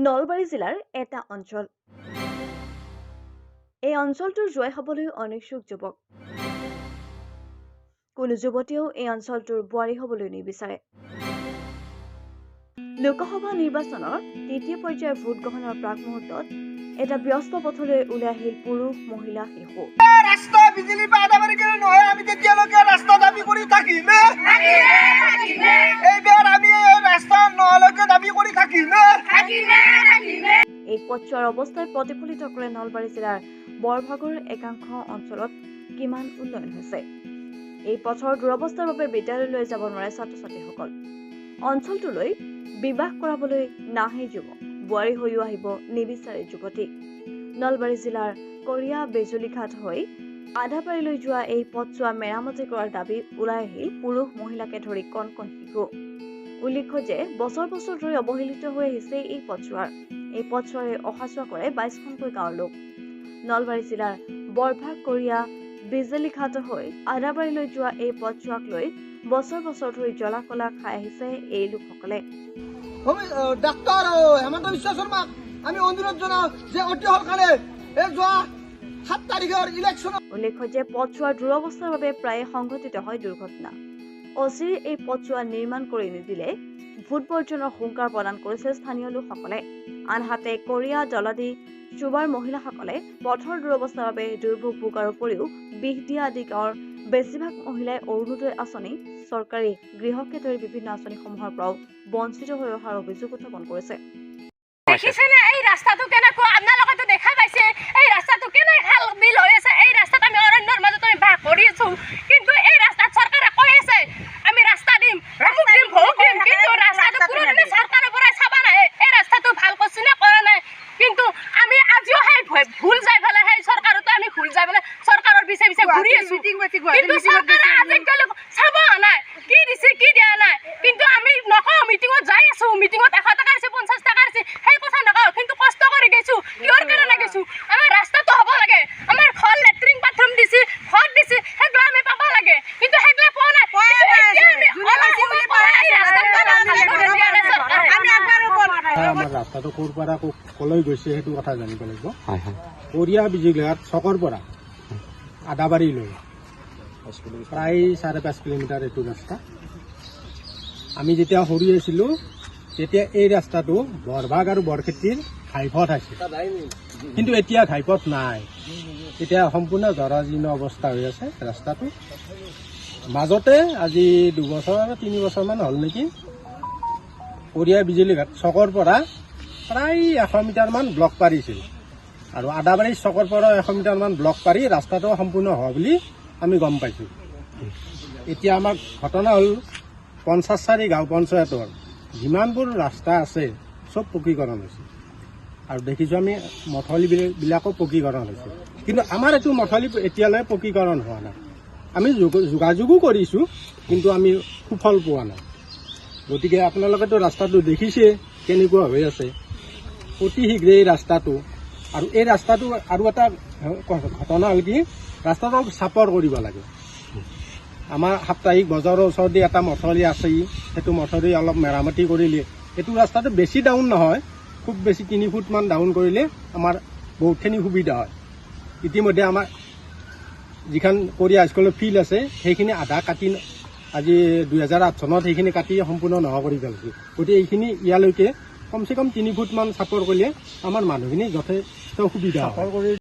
নলবাৰী জিলাৰ এটা অঞ্চল। এই অঞ্চলটোৰ জয় হ'বলৈ অনিচ্ছুক যুৱক। কোনো যুৱতীয়েও এই অঞ্চলটোৰ বোৱাৰী হ'বলৈ নিবিচাৰে। লোকসভা নিৰ্বাচনৰ তৃতীয় পৰ্যায়ৰ ভোট গ্ৰহণৰ প্ৰাক মুহূৰ্তত এটা ব্যস্ত পথলৈ ওলাই আহিল পুৰুষ, মহিলা, শিশু। ৰাস্তা বিজুলী বা আদাবাৰী কৰি নহয়, আমি তেতিয়ালৈকে ৰাস্তা দাবী কৰি থাকিম। এইবাৰ আমি ৰাস্তা নহলৈকে দাবী কৰি থাকিম। এই পথছোৱাৰ অৱস্থাই প্ৰতিফলিত কৰে নলবাৰী জিলাৰ বৰভাগৰ একাংশ অঞ্চলত কিমান উন্নয়ন হৈছে। এই পথৰ দুৰৱস্থাৰ বাবে বিদ্যালয়লৈ যাব নোৱাৰে ছাত্ৰ-ছাত্ৰীসকল। অঞ্চলটোলৈ বিবাহ কৰাবলৈ নাহে যুৱক, বোৱাৰী হৈও আহিব নিবিচাৰে যুৱতী। নলবাৰী জিলাৰ কৰিয়া বেজুলীঘাট হৈ আদাবাৰীলৈ যোৱা এই পথছোৱা মেৰামতি কৰাৰ দাবী ওলাই আহিল পুৰুষ, মহিলাকে ধৰি কণ কণ শিশু। উল্লেখ্য যে বছৰ বছৰ ধৰি অৱহেলিত হৈ আহিছে এই পথছোৱাৰ। এই পথছোৱাৰে অহা যোৱা কৰে 22খনকৈ গাঁৱৰ লোক। নলবাৰী জিলাৰ বৰভাগ কৰিয়া বিজুলীঘাট হৈ আদাবাৰীলৈ যোৱা এই পথছোৱাক লৈ বছৰ বছৰ ধৰি জ্বলা কলা খাই আহিছে এই লোকসকলে। ডাক্তৰ হেমন্ত বিশ্ব শৰ্মাক আমি অনুৰোধ জনাওঁ যে অতি সোনকালে যোৱা 7 তাৰিখৰ ইলেকশ্যন। উল্লেখ্য যে পথছোৱাৰ দুৰৱস্থাৰ বাবে প্ৰায়ে সংঘটিত হয় দুৰ্ঘটনা। অচিৰ এই পথছোৱা নিৰ্মাণ কৰি নিদিলে ভোট বৰ্জনৰ হুংকাৰ প্ৰদান কৰিছে স্থানীয় লোকসকলে। আনহাতে কৰিয়া, দলাদী, চুবাৰ মহিলাসকলে পথৰ দুৰৱস্থাৰ বাবে দুৰ্ভোগ ভোগাৰ উপৰিও বিহদিয়া আদি গাঁৱৰ বেছিভাগ মহিলাই অৰুণোদয় আঁচনি, চৰকাৰী গৃহকে ধৰি বিভিন্ন আঁচনিসমূহৰ পৰাও বঞ্চিত হৈ অহাৰ অভিযোগ উত্থাপন কৰিছে। দেখিছেনে এই ৰাস্তাটো কেনেকুৱা? আপোনালোকেতো দেখা পাইছে এই ৰাস্তাটো কেনে খাল বিল হৈ আছে। এই ৰাস্তাত আমি অৰণ্যৰ মাজত আমি বাস কৰি আছো, কিন্তু এই ৰাস্তাত চৰকাৰে কৈ আছে আমি ৰাস্তা দিম, ভোট দিম, কিন্তু ৰাস্তাটো কোনোদিনে চৰকাৰৰ পৰাই চাবা নাহে এই ৰাস্তাটো ভাল কৰিছে নে কৰা নাই। কিন্তু আমি আজিও সেই ভুল যাই পেলাই সেই চৰকাৰতো আমি ভুল যাই পেলাই চৰকাৰৰ পিছে পিছে ঘূৰি আছো, কিন্তু চৰকাৰে আজিকালি চাব নাই কি দিছে কি দিয়া নাই। কিন্তু আমি নকওঁ, মিটিঙত যাই আছো, মিটিঙত 100 টকা দিছে, 50 টকা দিছে, সেই কথা নকওঁ, কিন্তু কষ্ট কৰি গৈছো। কিহৰ কাৰণে গৈছো? আমাৰ ৰাস্তাটো হ'ব লাগে, আমাৰ ঘৰ লেট্ৰিন বাথৰুম দিছে, ঘৰ দিছে, সেইগুলো আমি পাব লাগে, কিন্তু সেইগুলো পোৱা নাই। আমাৰ ৰাস্তাটো ক'ৰ পৰা ক'লৈ গৈছে সেইটো কথা জানিব লাগিব। কৰিয়া বিজুলীঘাট চকৰ পৰা আদাবাৰীলৈ প্ৰায় 5.5 কিলোমিটাৰ এইটো ৰাস্তা। আমি যেতিয়া সৰু আছিলোঁ তেতিয়া এই ৰাস্তাটো বৰভাগ আৰু বৰক্ষেত্ৰীৰ ঘাইপথ আছিল, কিন্তু এতিয়া ঘাইপথ নাই। এতিয়া সম্পূৰ্ণ জৰাজীৰ্ণ অৱস্থা হৈ আছে ৰাস্তাটো। মাজতে আজি 2 বছৰ 3 বছৰমান হ'ল নেকি, কৰিয়া বিজুলীঘাট চকৰ পৰা প্ৰায় 100 মিটাৰমান ব্লক পাৰিছিল, আৰু আদাবাৰী চকৰ পৰা 100 মিটাৰমান ব্লক পাৰি ৰাস্তাটো সম্পূৰ্ণ হোৱা বুলি আমি গম পাইছোঁ। এতিয়া আমাৰ ঘটনা হ'ল 54 গাঁও পঞ্চায়তৰ যিমানবোৰ ৰাস্তা আছে চব পকীকৰণ হৈছে, আৰু দেখিছোঁ আমি মথলিবিলাকো পকীকৰণ হৈছে, কিন্তু আমাৰ এইটো মথলি এতিয়ালৈ পকীকৰণ হোৱা নাই। আমি যোগাযোগো কৰিছোঁ, কিন্তু আমি সুফল পোৱা নাই। গতিকে আপোনালোকেতো ৰাস্তাটো দেখিছে কেনেকুৱা হৈ আছে। অতি শীঘ্ৰে এই ৰাস্তাটো, আৰু এই ৰাস্তাটো আৰু এটা ঘটনা হ'ল কি, ৰাস্তাটো চাপৰ কৰিব লাগে। আমাৰ সাপ্তাহিক বজাৰৰ ওচৰতে এটা মথলি আছে, সেইটো মথলি অলপ মেৰামতি কৰিলে এইটো ৰাস্তাটো বেছি ডাউন নহয়, খুব বেছি 3 ফুটমান ডাউন কৰিলে আমাৰ বহুতখিনি সুবিধা হয়। ইতিমধ্যে আমাৰ যিখন কৰিয়া হাইস্কুলৰ ফিল্ড আছে সেইখিনি আধা কাটি আজি 2008 চনত সেইখিনি কাটি সম্পূৰ্ণ নোহোৱা কৰি পেলাইছে। গতিকে এইখিনি ইয়ালৈকে কমচে কম 3 ফুটমান চাপৰ কৰিলে আমাৰ মানুহখিনি যথেষ্ট সুবিধা হয়।